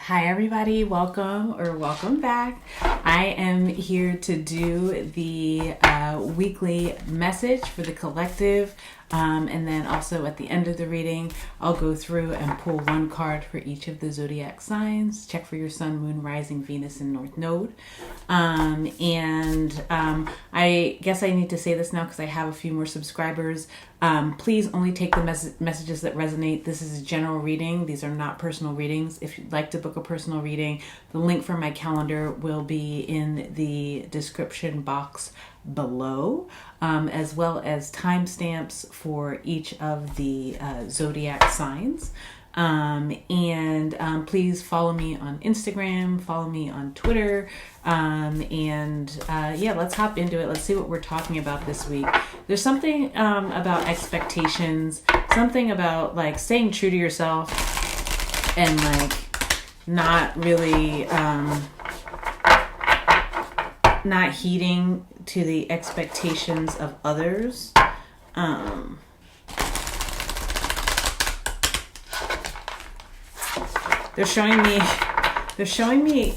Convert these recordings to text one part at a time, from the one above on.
Hi everybody, welcome back. I am here to do the weekly message for the collective, and then also at the end of the reading I'll go through and pull one card for each of the zodiac signs. Check for your sun, moon, rising, Venus, and north node. I guess I need to say this now because I have a few more subscribers. Please only take the messages that resonate. This is a general reading. These are not personal readings. If you'd like to book a personal reading, the link for my calendar will be in the description box below, as well as timestamps for each of the zodiac signs. Please follow me on Instagram, follow me on Twitter, let's hop into it. Let's see what we're talking about this week. There's something about expectations, something about like staying true to yourself and like not really not heeding to the expectations of others. They're showing me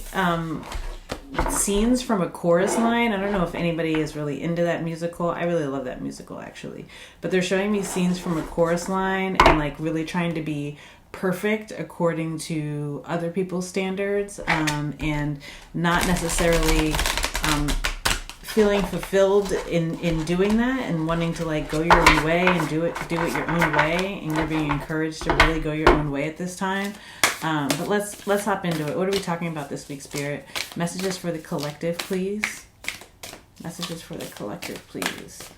scenes from a chorus line. I don't know if anybody is really into that musical. I really love that musical actually. But they're showing me scenes from a chorus line and like really trying to be perfect according to other people's standards, and not necessarily feeling fulfilled in doing that and wanting to like go your own way and do it your own way, and you're being encouraged to really go your own way at this time. But let's hop into it. What are we talking about this week, Spirit? Messages for the collective, please. Messages for the collective, please.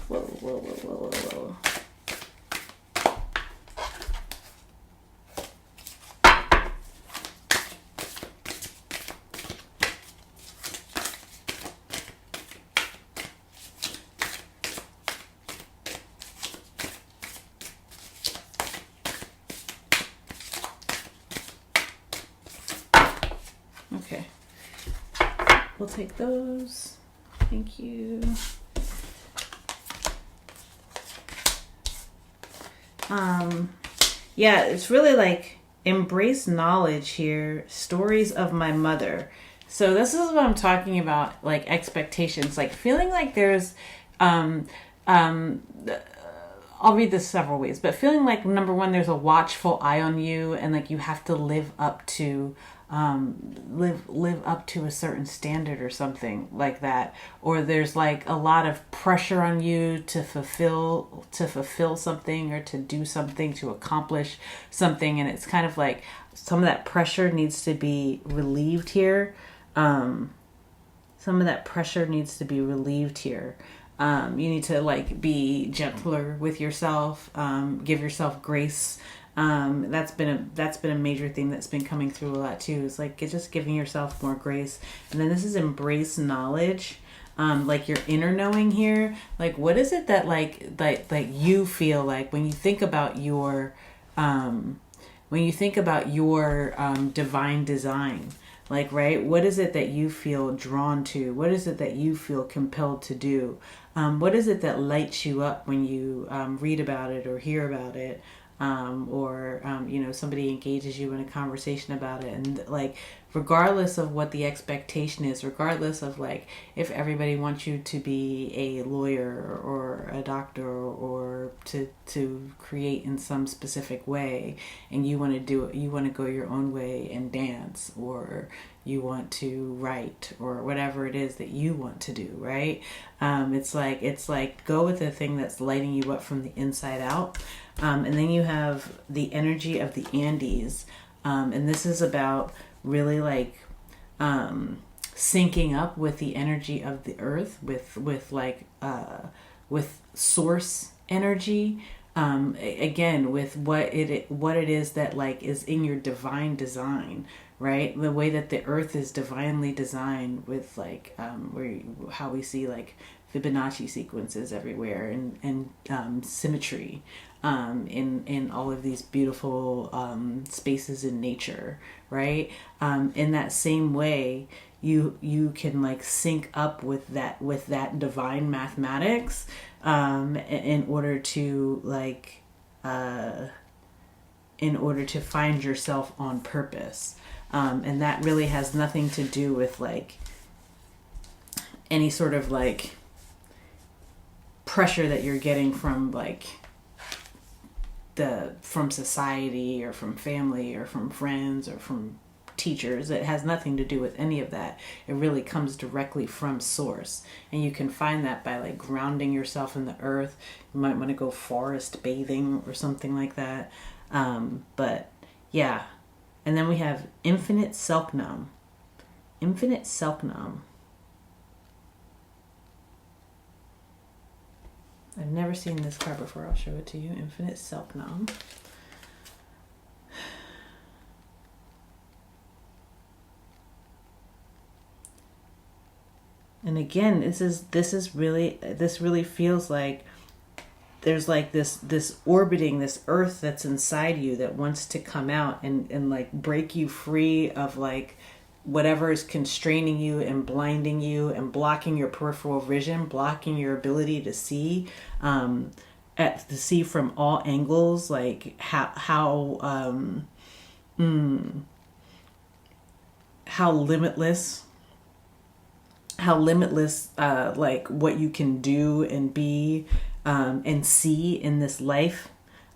Whoa. Okay, we'll take those. Thank you. Yeah, it's really like embrace knowledge here. Stories of my mother. So this is what I'm talking about, like expectations, like feeling like there's, I'll read this several ways, but feeling like number one, there's a watchful eye on you, and like you have to live up to a certain standard or something like that, or there's like a lot of pressure on you to fulfill something, or to do something, to accomplish something, and it's kind of like some of that pressure needs to be relieved here. You need to like be gentler with yourself, give yourself grace. That's been a major thing that's been coming through a lot too. It's like just giving yourself more grace. And then this is embrace knowledge, like your inner knowing here. Like what is it that like you feel like when you think about your divine design? Like, right, what is it that you feel drawn to? What is it that you feel compelled to do? What is it that lights you up when you read about it or hear about it? Or somebody engages you in a conversation about it, and like regardless of what the expectation is, regardless of like if everybody wants you to be a lawyer or a doctor or to create in some specific way, and you want to do it, you want to go your own way and dance, or you want to write, or whatever it is that you want to do, right? It's like go with the thing that's lighting you up from the inside out. And then you have the energy of the Andes, and this is about really like syncing up with the energy of the earth, with source energy, again with what it is that like is in your divine design, right? The way that the earth is divinely designed, with like how we see like Fibonacci sequences everywhere, and symmetry in all of these beautiful spaces in nature, right? In that same way, you can like sync up with that divine mathematics, in order to like, in order to find yourself on purpose. And that really has nothing to do with like any sort of like pressure that you're getting from like from society or from family or from friends or from teachers. It has nothing to do with any of that. It really comes directly from source, and you can find that by like grounding yourself in the earth. You might want to go forest bathing or something like that. But yeah. And then we have Infinite Selknam. Infinite Selknam. I've never seen this card before. I'll show it to you. Infinite Selknam. And again, this really feels like there's like this orbiting, this earth that's inside you that wants to come out and like break you free of like whatever is constraining you and blinding you and blocking your peripheral vision, blocking your ability to see, to see from all angles, like how limitless like what you can do and be, and see in this life,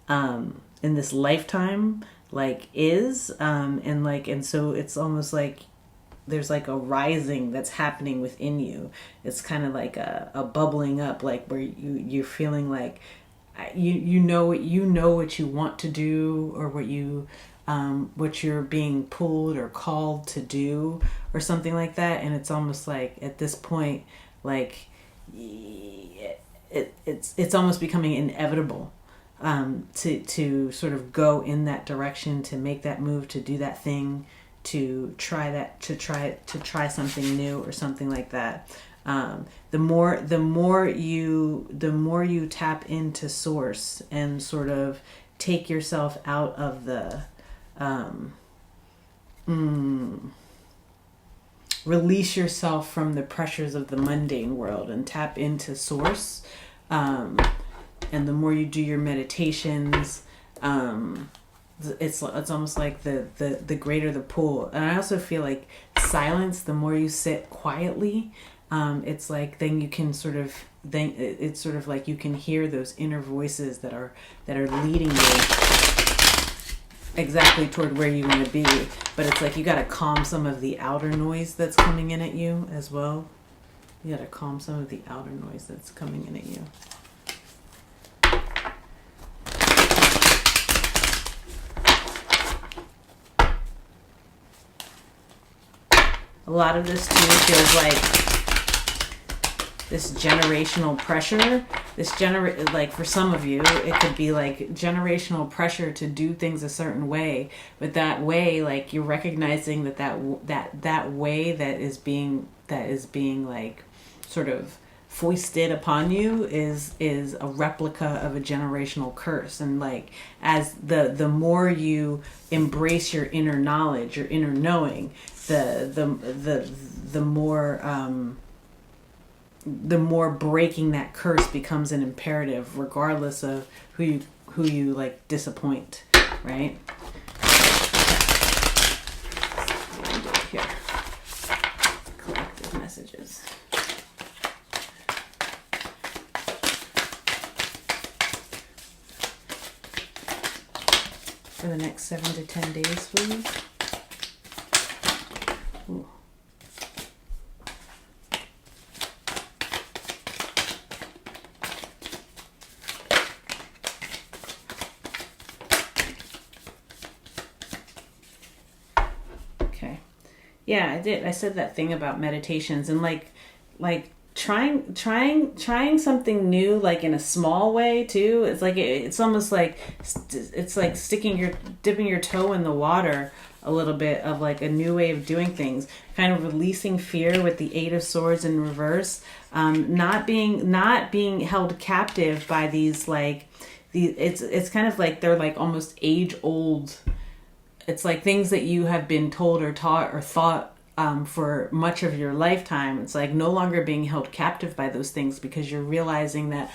in this lifetime, like is, and so it's almost like there's like a rising that's happening within you. It's kind of like a bubbling up, like where you're feeling like you know what you want to do, or what you're being pulled or called to do, or something like that. And it's almost like at this point, like it's almost becoming inevitable, to sort of go in that direction, to make that move, to do that thing, to try something new or something like that. The more you tap into source and sort of take yourself out of the release yourself from the pressures of the mundane world and tap into source, and the more you do your meditations, it's almost like the greater the pull. And I also feel like silence, the more you sit quietly, it's like then you can it's sort of like you can hear those inner voices that are leading you exactly toward where you want to be. But it's like you got to calm some of the outer noise that's coming in at you as well. You got to calm some of the outer noise that's coming in at you. A lot of this too feels like this generational pressure. Like for some of you, it could be like generational pressure to do things a certain way, but that way, like you're recognizing that way that is being like sort of foisted upon you is a replica of a generational curse. And like as the more you embrace your inner knowledge, your inner knowing, the more breaking that curse becomes an imperative, regardless of who you like disappoint, right? Here, collective messages. For the next 7 to 10 days, please. Ooh. Okay. Yeah, I did. I said that thing about meditations and like trying something new, like in a small way too. It's like it's almost like it's like dipping your toe in the water a little bit of like a new way of doing things, kind of releasing fear with the 8 of Swords in reverse, not being held captive by these like it's kind of like they're like almost age old. It's like things that you have been told or taught or thought for much of your lifetime. It's like no longer being held captive by those things, because you're realizing that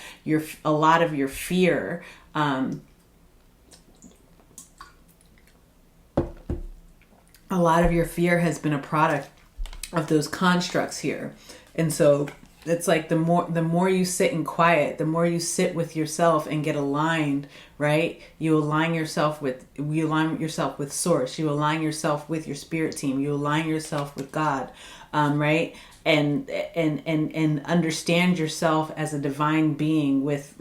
a lot of your fear, a lot of your fear has been a product of those constructs here. And so it's like the more you sit in quiet, the more you sit with yourself and get aligned, right? You align yourself with source. You align yourself with your spirit team. You align yourself with God, right? And understand yourself as a divine being with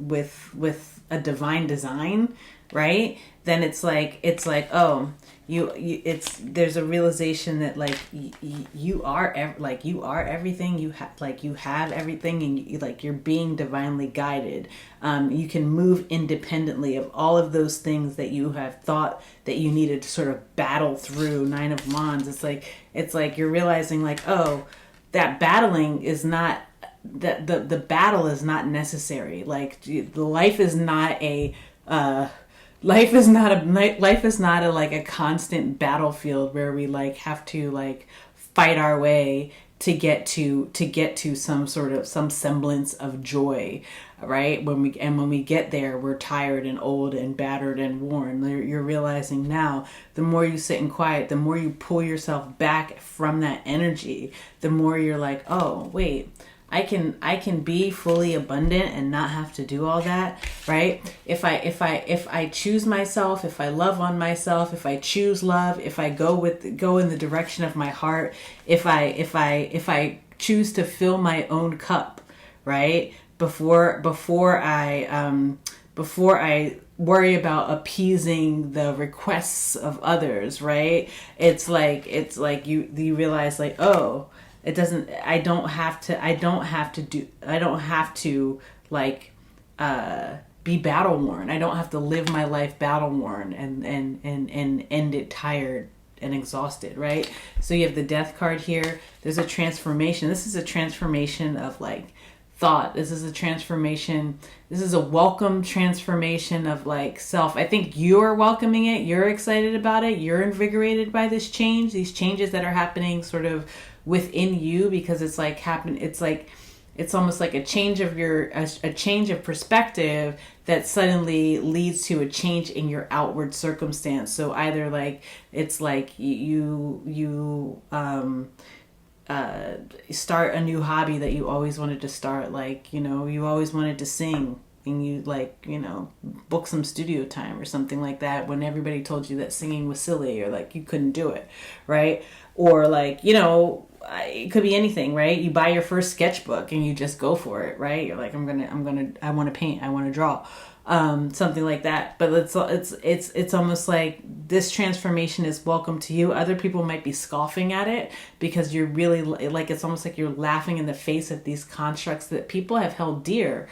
a divine design, right? Then it's like, oh, there's a realization that like you are everything. You have everything, and you're being divinely guided. You can move independently of all of those things that you have thought that you needed to sort of battle through. Nine of Wands. It's like you're realizing like, oh, that battling is not, that the battle is not necessary. Like the life is not a life is not a like a constant battlefield where we like have to like fight our way to get to some semblance of joy, right? When we get there, we're tired and old and battered and worn. You're realizing now, the more you sit in quiet, the more you pull yourself back from that energy, the more you're like, oh wait, I can be fully abundant and not have to do all that, right? If I choose myself, if I love on myself, if I choose love, if I go in the direction of my heart, if I choose to fill my own cup, right? Before I worry about appeasing the requests of others, right? It's like you realize like, oh, it doesn't, I don't have to like be battle worn. I don't have to live my life battle worn and end it tired and exhausted, right? So you have the Death card here. There's a transformation. This is a transformation of like thought. This is a transformation. This is a welcome transformation of like self. I think you're welcoming it. You're excited about it. You're invigorated by this change, these changes that are happening sort of within you, because it's like it's almost like a change of a change of perspective that suddenly leads to a change in your outward circumstance. So either like it's like you start a new hobby that you always wanted to start, like, you know, you always wanted to sing, and you like, you know, book some studio time or something like that when everybody told you that singing was silly or like you couldn't do it, right? Or like, you know, it could be anything, right? You buy your first sketchbook and you just go for it, right? You're like, I want to paint, I want to draw, something like that. But it's almost like this transformation is welcome to you. Other people might be scoffing at it because you're really like, it's almost like you're laughing in the face of these constructs that people have held dear.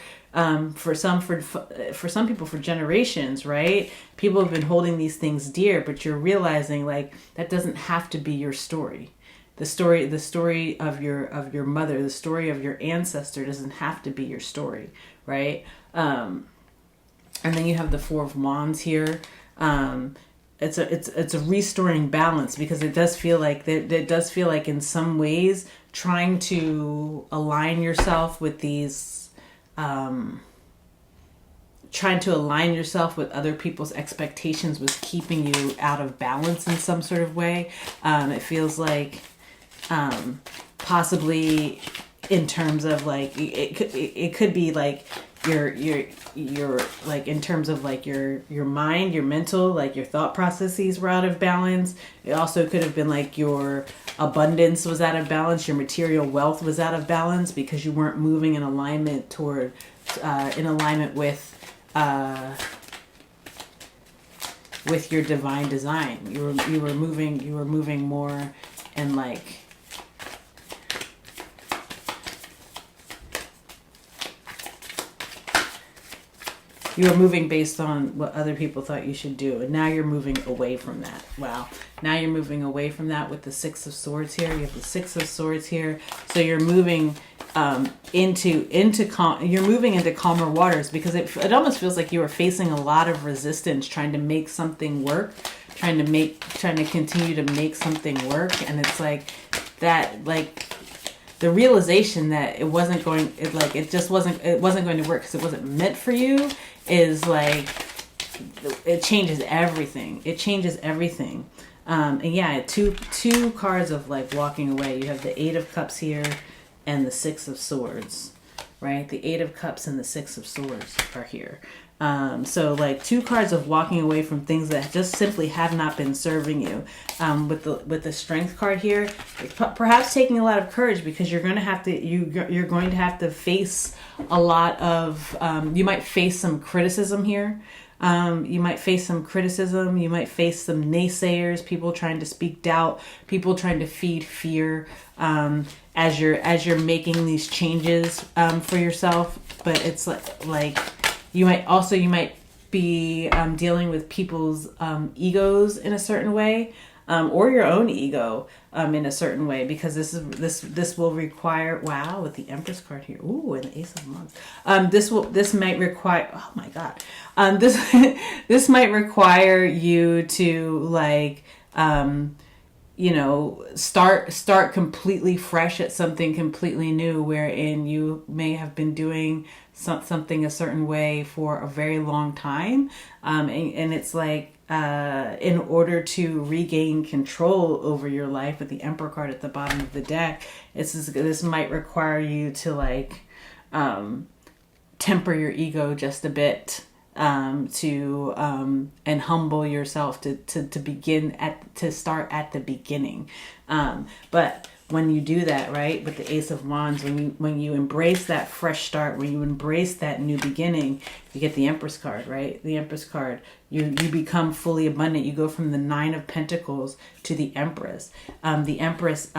For some people for generations, right? People have been holding these things dear, but you're realizing like that doesn't have to be your story. The story of your mother, the story of your ancestor doesn't have to be your story, right? And then you have the Four of Wands here. It's a restoring balance, because it does feel like in some ways trying to align yourself with these, trying to align yourself with other people's expectations was keeping you out of balance in some sort of way. It feels like possibly in terms of like it could be like your like in terms of like your mind, your mental, like your thought processes were out of balance. It also could have been like your abundance was out of balance, your material wealth was out of balance, because you weren't moving in alignment with your divine design. You were moving more and like you were moving based on what other people thought you should do, and now you're moving away from that. Wow. Now you're moving away from that with the Six of Swords here. You have the Six of Swords here. So you're moving you're moving into calmer waters, because it almost feels like you were facing a lot of resistance trying to make something work, trying to continue to make something work. And it's like that, like the realization that it wasn't going to work because it wasn't meant for you is like, it changes everything. It changes everything. And yeah, two cards of like walking away. You have the 8 of Cups here and the 6 of Swords, right? The 8 of Cups and the 6 of Swords are here. So like 2 cards of walking away from things that just simply have not been serving you. With the Strength card here, perhaps taking a lot of courage, because you're going to have to you're going to have to face a lot of you might face some criticism here. You might face some criticism. You might face some naysayers, people trying to speak doubt, people trying to feed fear as you're making these changes for yourself. But it's like you might be dealing with people's egos in a certain way, or your own ego in a certain way, because this will require, wow, with the Empress card here, ooh, and the Ace of Wands. This might require, oh my God, this might require you to like start completely fresh at something completely new, wherein you may have been doing something a certain way for a very long time. And it's like, in order to regain control over your life, with the Emperor card at the bottom of the deck, this might require you to like, temper your ego just a bit, and humble yourself to start at the beginning. But when you do that, right, with the Ace of Wands, when you embrace that fresh start, when you embrace that new beginning, you get the Empress card, right? The Empress card, you become fully abundant. You go from the 9 of Pentacles to the Empress. The Empress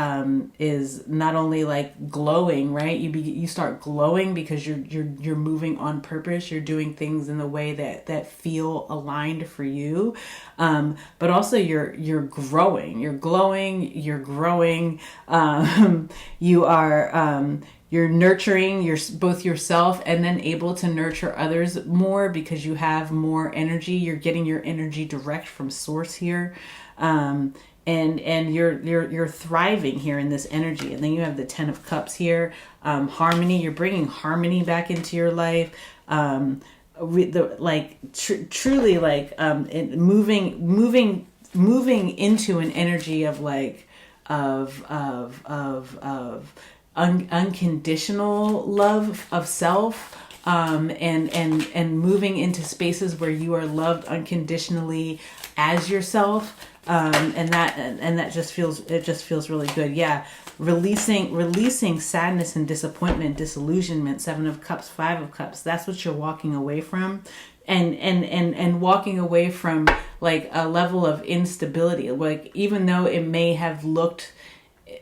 is not only like glowing, right? You start glowing because you're moving on purpose. You're doing things in the way that feel aligned for you, but also you're growing. You're glowing. You're growing. You are. You're nurturing both yourself and then able to nurture others more because you have more energy. You're getting your energy direct from source here. And you're thriving here in this energy. And then you have the 10 of Cups here. Harmony. You're bringing harmony back into your life. Truly like, moving into an energy of like, unconditional love of self, and moving into spaces where you are loved unconditionally as yourself, and that just feels really good. Yeah, releasing sadness and disappointment, disillusionment. 7 of Cups, 5 of Cups. That's what you're walking away from. And walking away from like a level of instability, like even though it may have looked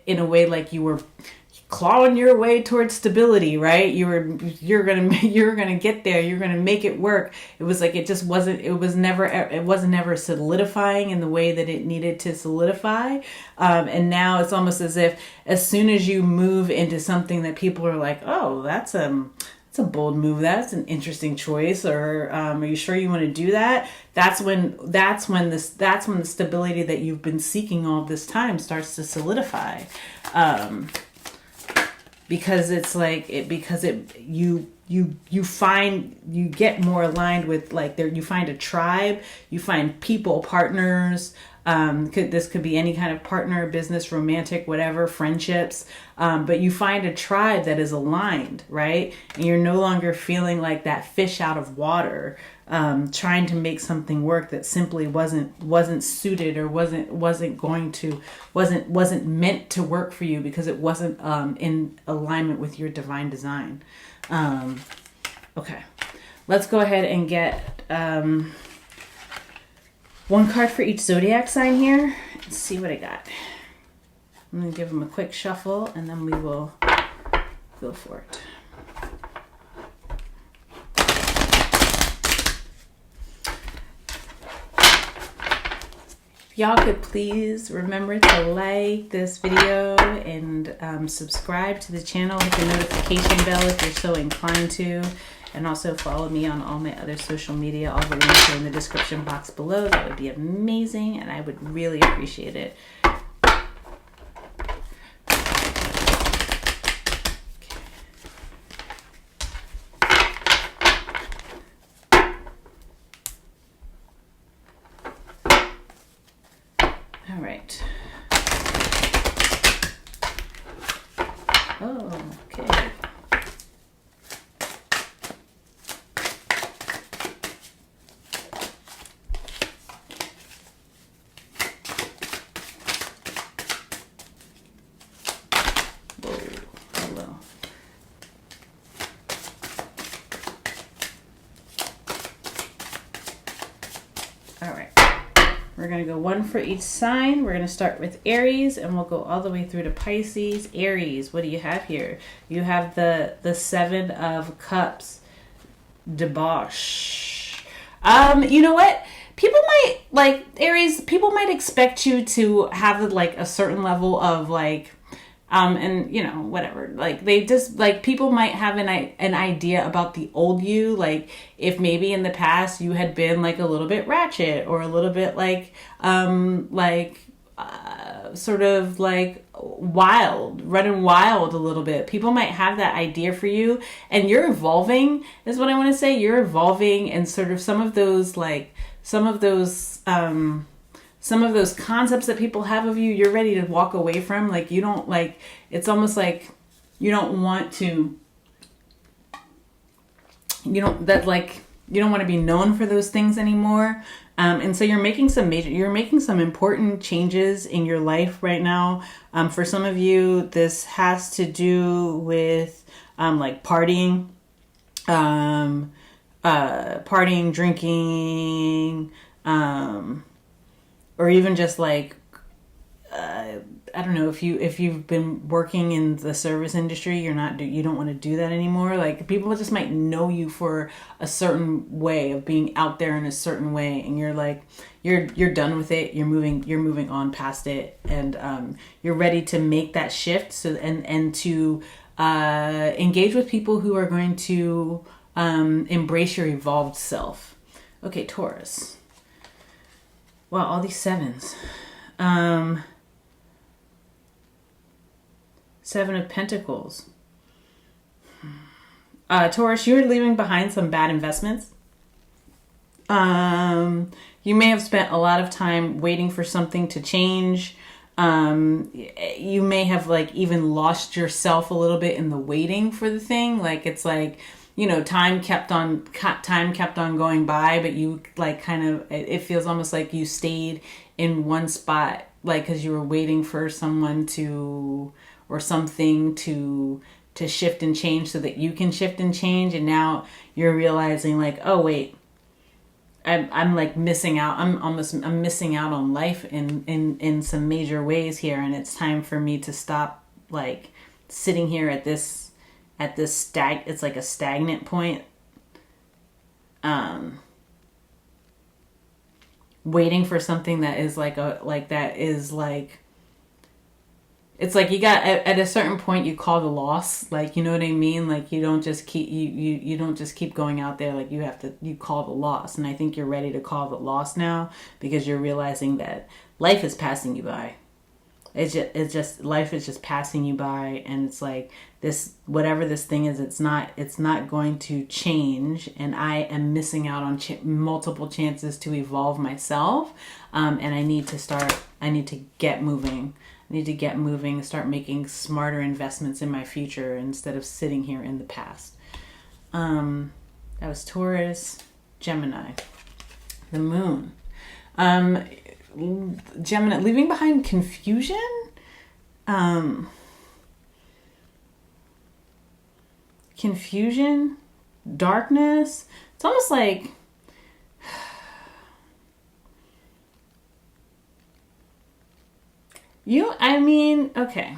in a way like you were clawing your way towards stability, right? You're gonna get there. You're gonna make it work. It was like it was never solidifying in the way that it needed to solidify. And now it's almost as if as soon as you move into something that people are like, oh, that's a bold move. That's an interesting choice. Or are you sure you want to do that? That's when the stability that you've been seeking all this time starts to solidify. Because it's like you get more aligned with like you find a tribe, you find people, partners. This could be any kind of partner, business, romantic, whatever, friendships. But you find a tribe that is aligned, right? And you're no longer feeling like that fish out of water, trying to make something work that simply wasn't suited or wasn't meant to work for you because it wasn't in alignment with your divine design. Okay, let's go ahead and get one card for each zodiac sign here. Let's see what I got. I'm going to give them a quick shuffle and then we will go for it. Y'all could please remember to like this video and subscribe to the channel. Hit the notification bell if you're so inclined to. And also follow me on all my other social media. All the links are in the description box below. That would be amazing, and I would really appreciate it. All right. Oh, okay. Whoa, hello. All right. We're going to go one for each sign. We're going to start with Aries, and we'll go all the way through to Pisces. Aries, what do you have here? You have the Seven of Cups. Debauch. You know what? People might, like, Aries, people might expect you to have, like, a certain level of, like, and, you know, whatever, like, they just, like, people might have an idea about the old you, like, if maybe in the past you had been, like, a little bit ratchet, or a little bit, like, sort of, like, running wild a little bit. People might have that idea for you, and you're evolving, is what I want to say. You're evolving, and sort of some of those concepts that people have of you, you're ready to walk away from. Like, you don't, like, it's almost like you don't want to, you don't want to be known for those things anymore. And so you're making some important changes in your life right now. For some of you, this has to do with, like, partying, drinking, or even just, like, I don't know, if you've been working in the service industry, you don't want to do that anymore. Like, people just might know you for a certain way of being out there in a certain way, and you're like, you're done with it. You're moving on past it, and you're ready to make that shift. So and to engage with people who are going to embrace your evolved self. Okay, Taurus. Wow, all these sevens. Seven of Pentacles. Taurus, you're leaving behind some bad investments. You may have spent a lot of time waiting for something to change. You may have, like, even lost yourself a little bit in the waiting for the thing. Like, it's like, you know, time kept on going by, but you, like, kind of, it feels almost like you stayed in one spot, like, because you were waiting for someone to, or something to shift and change so that you can shift and change. And now you're realizing, like, oh wait, I'm like missing out. I'm missing out on life in some major ways here. And it's time for me to stop, like, sitting here at this it's like a stagnant point. Waiting for something that is it's like you got, at a certain point you call the loss, like, you know what I mean? Like, you don't just keep, you don't just keep going out there. Like, you call the loss. And I think you're ready to call the loss now, because you're realizing that life is passing you by. It's just life is just passing you by, and it's like, this, whatever this thing is, it's not going to change, and I am missing out on multiple chances to evolve myself, and I need to get moving. I need to get moving, start making smarter investments in my future instead of sitting here in the past. That was Taurus. Gemini, the moon. Gemini, leaving behind confusion. Confusion, darkness. It's almost like okay.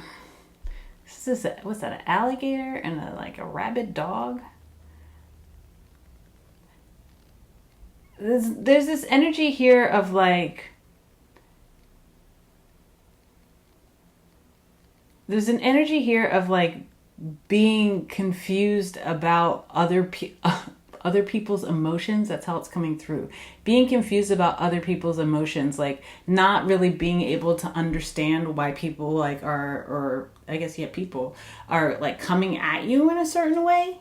What's that, an alligator and a rabid dog? There's this energy here of, like, there's an energy here of, like, being confused about other people's emotions. That's how it's coming through. Being confused about other people's emotions, like not really being able to understand why people like are, or I guess, yeah, people are like coming at you in a certain way,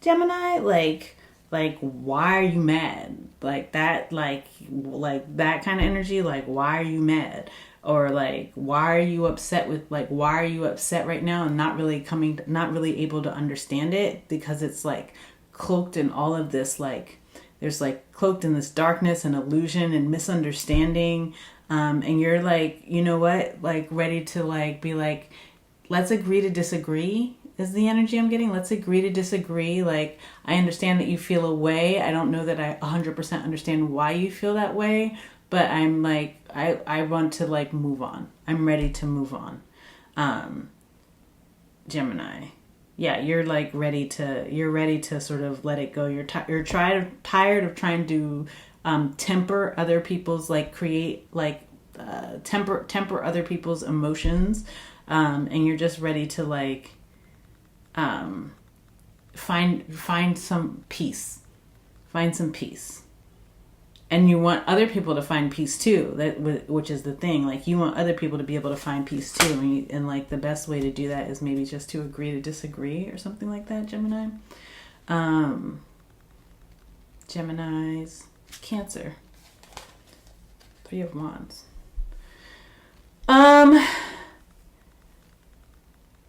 Gemini. Like why are you mad? Like that, like that kind of energy. Like, why are you mad? Or like, why are you upset with, like, why are you upset right now? And not really able to understand it, because it's like cloaked in all of this, like there's like cloaked in this darkness and illusion and misunderstanding. And you're like, you know what, like ready to like be like, let's agree to disagree, is the energy I'm getting. Let's agree to disagree. Like, I understand that you feel a way. I don't know that I 100% understand why you feel that way, but I'm like, I want to like move on. I'm ready to move on. Gemini. Yeah, you're like ready to sort of let it go. You're tired of trying to temper other people's, like create like temper other people's emotions. And you're just ready to like find some peace. Find some peace. And you want other people to find peace too, which is the thing. Like, you want other people to be able to find peace too. And like the best way to do that is maybe just to agree to disagree or something like that, Gemini. Gemini's Cancer. 3 of Wands.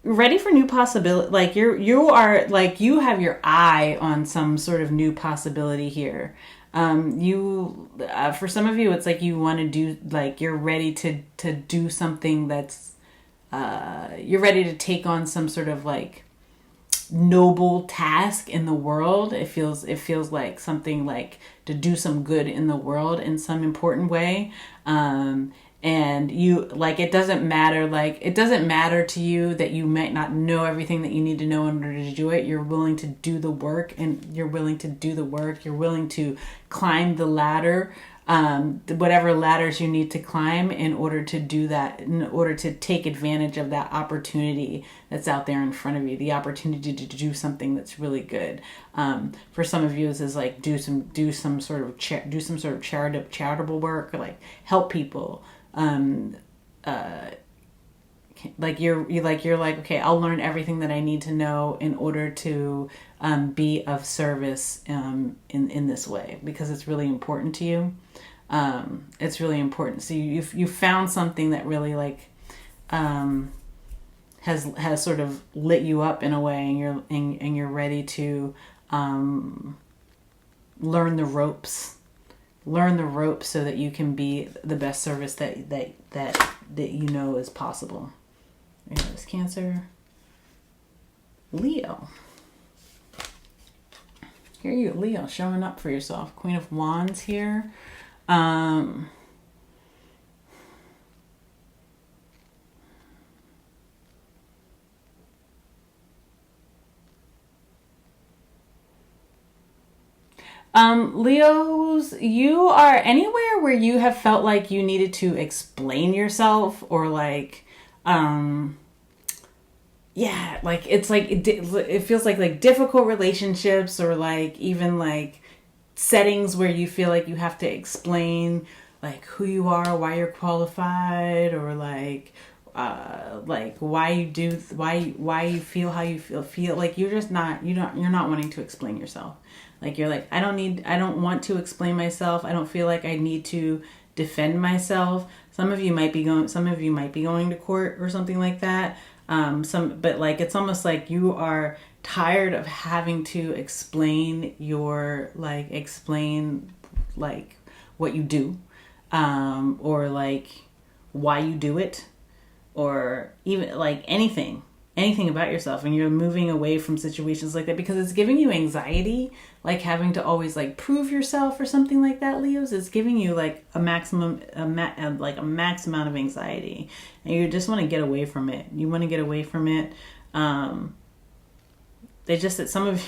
Ready for new possibility. Like you are like, you have your eye on some sort of new possibility here. For some of you, it's like you want to do, like you're ready to do something that's, you're ready to take on some sort of like noble task in the world. It feels like something like to do some good in the world in some important way. And you like, it doesn't matter to you that you might not know everything that you need to know in order to do it. You're willing to do the work, you're willing to climb the ladder, whatever ladders you need to climb in order to do that, in order to take advantage of that opportunity that's out there in front of you, the opportunity to do something that's really good. For some of you, this is like do some sort of charitable work, or like help people. Like you're like, okay, I'll learn everything that I need to know in order to be of service in this way, because it's really important to you. It's really important. So you found something that really like has sort of lit you up in a way, and you're ready to learn the ropes so that you can be the best service that you know is possible. There's Cancer. Leo. Here you, Leo, showing up for yourself. Queen of Wands here. Leos, you are anywhere where you have felt like you needed to explain yourself, or like, yeah, like it's like, it feels like difficult relationships, or like even like settings where you feel like you have to explain like who you are, why you're qualified, or like why you feel how you feel like you're not wanting to explain yourself. Like you're like, I don't want to explain myself. I don't feel like I need to defend myself. Some of you might be going to court or something like that. But like, it's almost like you are tired of having to explain what you do, or like why you do it, or even like anything about yourself. And you're moving away from situations like that because it's giving you anxiety, like having to always like prove yourself or something like that. Leos, it's giving you like a max amount of anxiety, and you just want to get away from it. They just that some of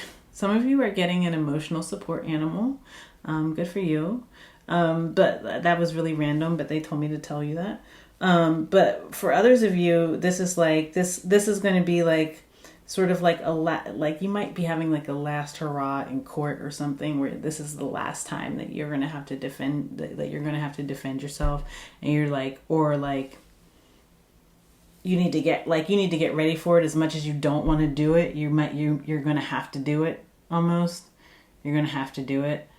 you are getting an emotional support animal. Good for you. But that was really random, but they told me to tell you that. But for others of you, this is like this is going to be like sort of like like you might be having like a last hurrah in court or something, where this is the last time that you're gonna have to defend that you're gonna have to defend yourself, and you're like, or like you need to get ready for it. As much as you don't want to do it, you're gonna have to do it. Almost, you're gonna have to do it.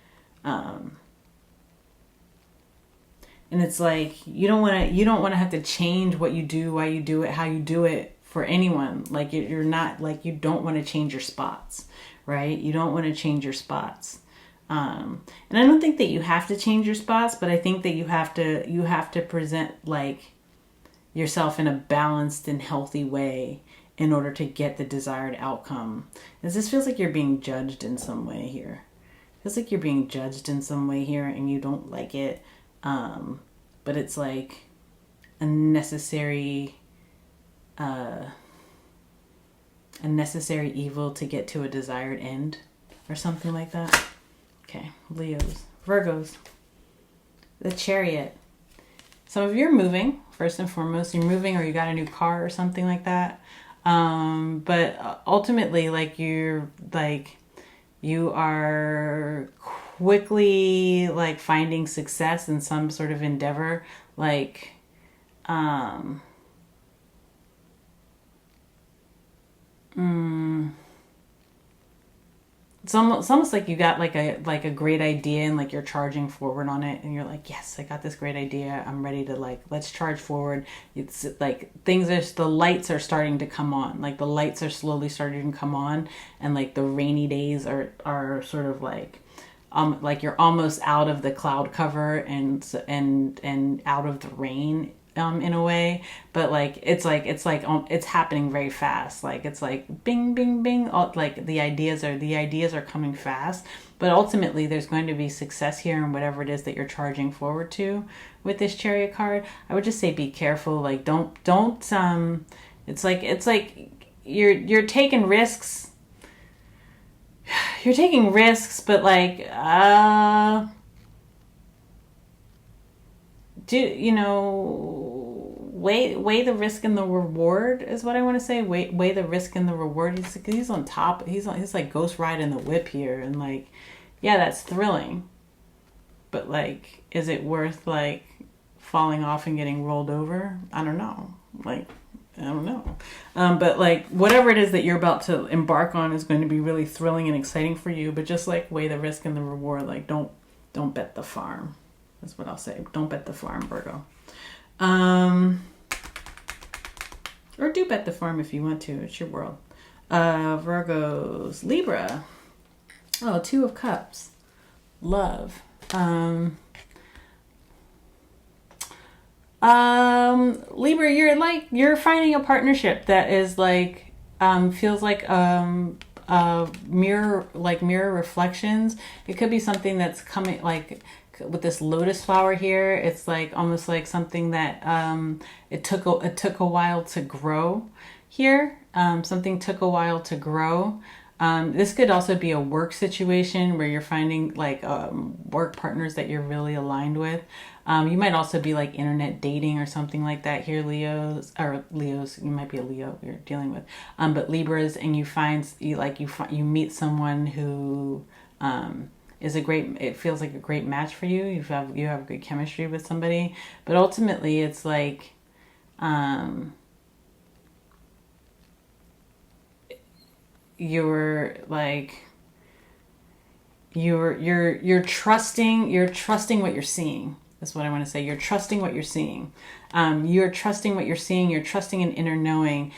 And it's like you don't want to have to change what you do, why you do it, how you do it for anyone. Like you're not, like, you don't want to change your spots, right? You don't want to change your spots. And I don't think that you have to change your spots, but I think that you have to present like yourself in a balanced and healthy way in order to get the desired outcome. This feels like you're being judged in some way here. It feels like you're being judged in some way here, and you don't like it. But it's like a necessary evil to get to a desired end, or something like that. Okay, Leos, Virgos, the Chariot. Some of you are moving, first and foremost. You're moving, or you got a new car or something like that. But ultimately, like, you are quickly like finding success in some sort of endeavor. Like, it's almost like you got like a great idea, and like you're charging forward on it, and you're like, yes, I got this great idea. I'm ready to, like, let's charge forward. It's like the lights are starting to come on. Like the lights are slowly starting to come on, and like the rainy days are sort of like you're almost out of the cloud cover and out of the rain. In a way, but it's happening very fast. Like it's like bing, bing, bing. Like the ideas are coming fast, but ultimately there's going to be success here in whatever it is that you're charging forward to with this Chariot card. I would just say be careful. Like don't. It's like you're taking risks. You're taking risks, but like weigh the risk and the reward is what I want to say. Weigh the risk and the reward. He's on top. He's like ghost riding the whip here, and like, yeah, that's thrilling. But like, is it worth like falling off and getting rolled over? I don't know. Like, I don't know. But like, whatever it is that you're about to embark on is going to be really thrilling and exciting for you. But just like weigh the risk and the reward. Like, don't bet the farm. That's what I'll say. Don't bet the farm, Virgo. Or do bet the farm if you want to. It's your world. Virgos, Libra. Oh, 2 of Cups. Love. Libra, you're finding a partnership that is like, feels like, mirror reflections. It could be something that's coming, like, with this lotus flower here. It's like almost like something that it took a while to grow here. Something took a while to grow. This could also be a work situation where you're finding like work partners that you're really aligned with. You might also be like internet dating or something like that here, Leos. You might be a Leo you're dealing with, but Libras, and you meet someone who it feels like a great match for you. You have good chemistry with somebody, but ultimately it's like, you're trusting what you're seeing. That's what I want to say. You're trusting what you're seeing. You're trusting what you're seeing. You're trusting an inner knowing,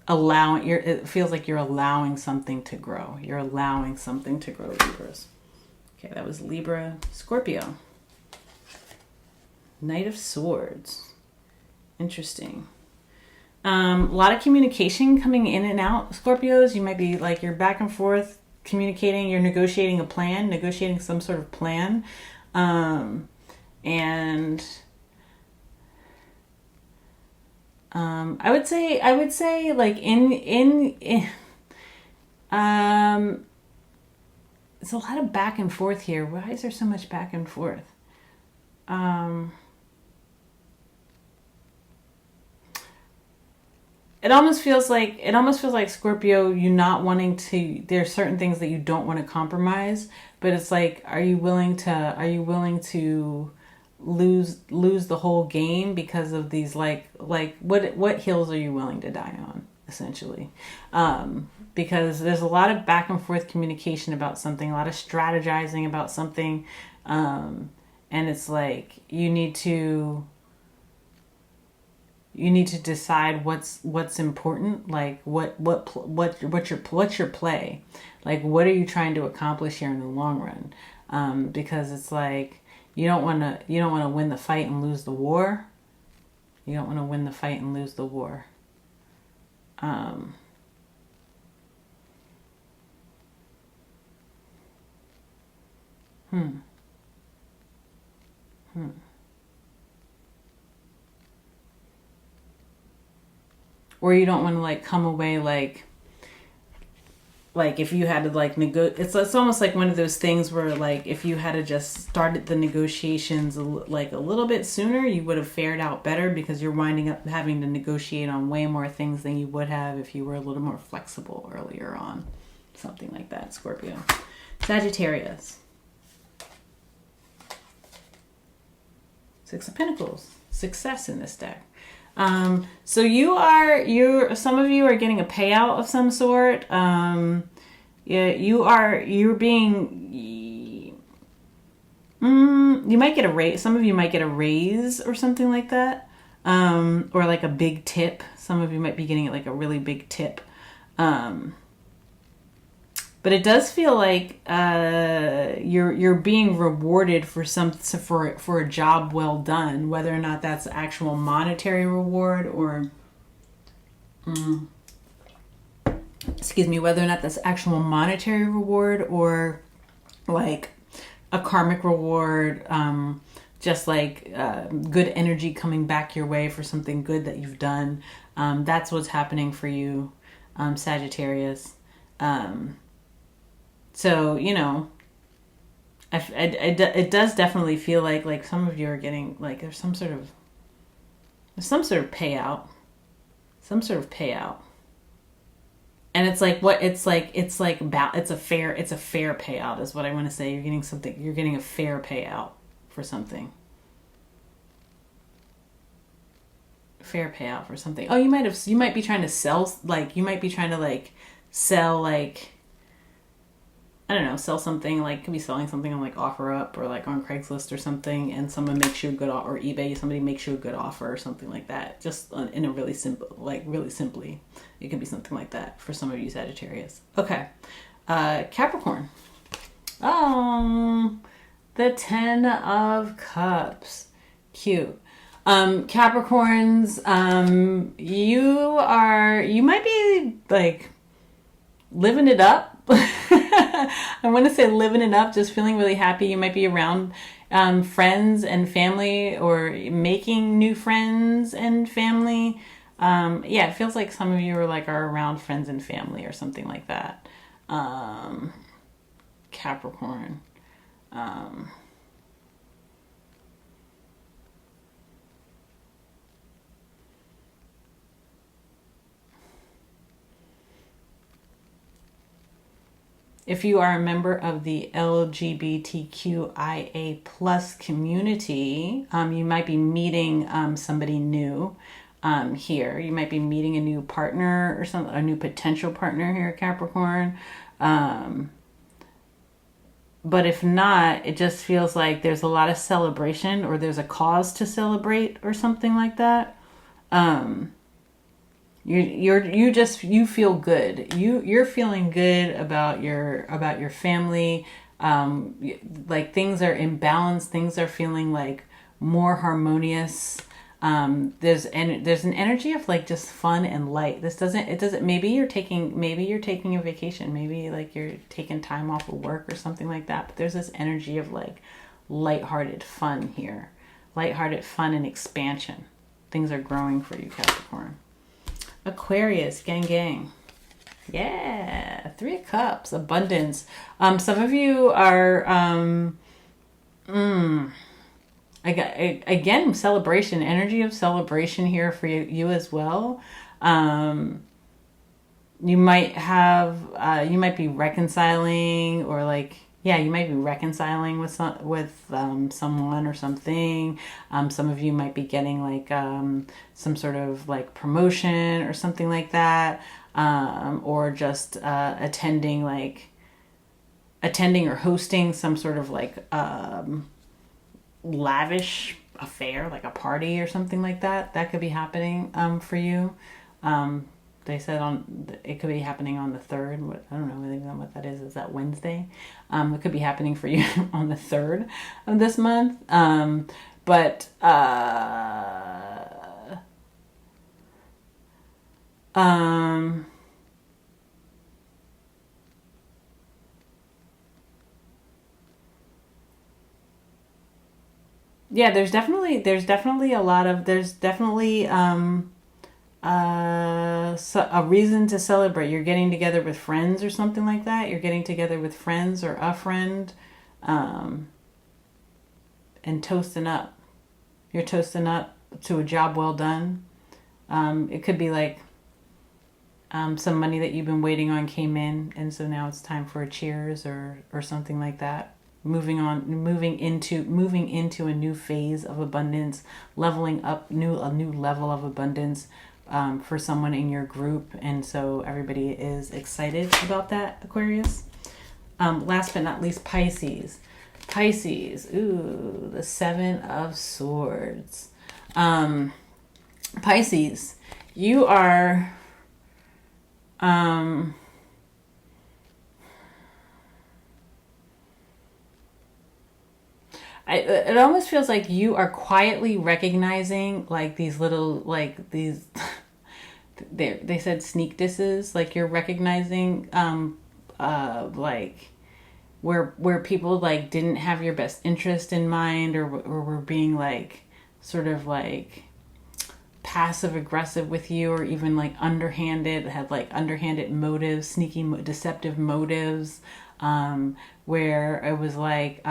it feels like you're allowing something to grow. You're allowing something to grow, Libras. Okay, that was Libra. Scorpio. Knight of Swords. Interesting. A lot of communication coming in and out, Scorpios. You might be like, you're back and forth communicating, you're negotiating some sort of plan. I would say like it's a lot of back and forth here. Why is there so much back and forth? it almost feels like Scorpio, you not wanting to, there's certain things that you don't want to compromise, but it's like, are you willing to lose the whole game because of these, like what hills are you willing to die on, essentially? Because there's a lot of back and forth communication about something, a lot of strategizing about something, and it's like you need to decide what's important, like what's your play, like what are you trying to accomplish here in the long run, because it's like you don't want to win the fight and lose the war. You don't want to win the fight and lose the war. Or you don't want to like come away like if you had to like it's almost like one of those things where like if you had to just started the negotiations like a little bit sooner, you would have fared out better, because you're winding up having to negotiate on way more things than you would have if you were a little more flexible earlier on. Something like that, Scorpio. Sagittarius. Six of Pentacles. Success in this deck. So some of you are getting a payout of some sort. You're being, you might get a raise. Some of you might get a raise or something like that. Or like a big tip. Some of you might be getting like a really big tip. But it does feel like you're being rewarded for a job well done, whether or not that's actual monetary reward or whether or not that's actual monetary reward or like a karmic reward, just like good energy coming back your way for something good that you've done. That's what's happening for you, Sagittarius. So, you know, it does definitely feel like some of you are getting like there's some sort of payout, and it's like it's a fair payout is what I want to say. You're getting a fair payout for something. Fair payout for something. Oh, you might be trying to sell, like you might be trying to like sell like, I don't know, sell something, like could be selling something on like OfferUp or like on Craigslist or something, and someone makes you a good or eBay, somebody makes you a good offer or something like that. Just in a really simple, like really simply, it could be something like that for some of you Sagittarius. Okay, Capricorn. Oh, the 10 of Cups, cute. Capricorns, you might be like living it up. I want to say living it up, just feeling really happy. You might be around friends and family, or making new friends and family. Yeah, it feels like some of you are around friends and family or something like that. Capricorn. If you are a member of the LGBTQIA plus community, you might be meeting somebody new here. You might be meeting a new partner or a new potential partner here, Capricorn. But if not, it just feels like there's a lot of celebration, or there's a cause to celebrate or something like that. You feel good. You're feeling good about your family. Like things are in balance. Things are feeling like more harmonious. There's an energy of like just fun and light. Maybe you're taking a vacation. Maybe like you're taking time off of work or something like that. But there's this energy of like lighthearted fun here. Lighthearted fun and expansion. Things are growing for you, Capricorn. Aquarius, gang. Yeah, 3 of Cups, abundance. Some of you are, again, celebration, energy of celebration here for you as well. You might have, you might be reconciling, or like, yeah, you might be reconciling with someone or something. Some of you might be getting like some sort of like promotion or something like that, or just attending or hosting some sort of like lavish affair, like a party or something like that. That could be happening for you. They said it could be happening on the 3rd. I don't know really what that is. Is that Wednesday? It could be happening for you on the 3rd of this month. Yeah, there's definitely a reason to celebrate. You're getting together with friends or something like that. You're getting together with friends or a friend, and toasting up. You're toasting up to a job well done. It could be like some money that you've been waiting on came in, and so now it's time for a cheers or something like that. Moving into a new phase of abundance, leveling up, a new level of abundance for someone in your group, and so everybody is excited about that, Aquarius. Last but not least, Pisces. Ooh, the 7 of Swords. Pisces, you are it almost feels like you are quietly recognizing like these little, like these they said sneak disses, like you're recognizing like where people like didn't have your best interest in mind, or were being like sort of like passive aggressive with you, or even like underhanded, had like underhanded motives, sneaky deceptive motives, where it was like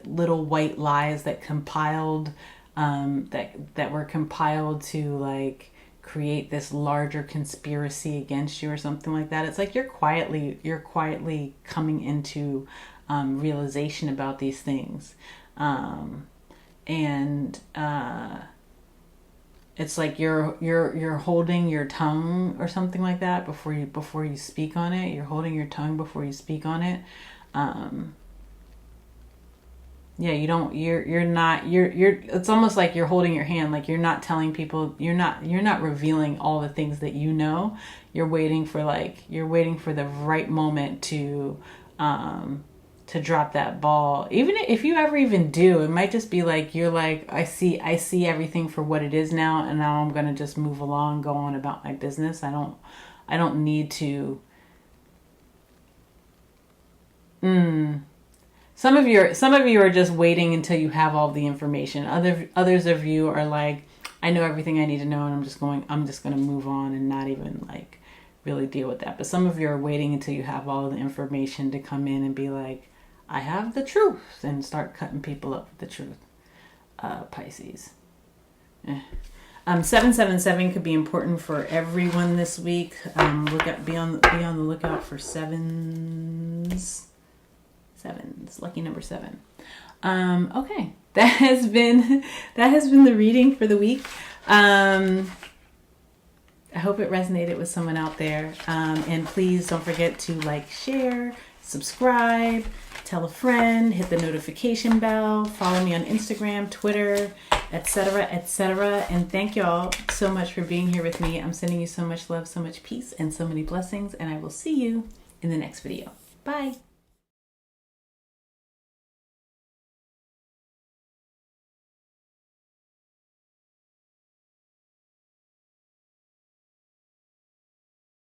little white lies that compiled, that were compiled to like create this larger conspiracy against you or something like that. It's like you're quietly coming into realization about these things, and it's like you're holding your tongue or something like that before you speak on it. You're holding your tongue before you speak on it. Yeah, it's almost like you're holding your hand, like you're not telling people, you're not revealing all the things that you know. You're waiting for the right moment to drop that ball. Even if you ever even do, it might just be like you're like, I see everything for what it is now, and now I'm going to just move along, go on about my business. I don't need to. Some of you are just waiting until you have all the information. Others of you are like, I know everything I need to know, and I'm just going to move on and not even like really deal with that. But some of you are waiting until you have all the information to come in and be like, I have the truth, and start cutting people up with the truth. Pisces. 777 could be important for everyone this week. Be on the lookout for sevens. Lucky number 7. Okay, that has been the reading for the week. I hope it resonated with someone out there. And please don't forget to like, share, subscribe, tell a friend, hit the notification bell, follow me on Instagram, Twitter, etc., etc. And thank y'all so much for being here with me. I'm sending you so much love, so much peace, and so many blessings. And I will see you in the next video. Bye.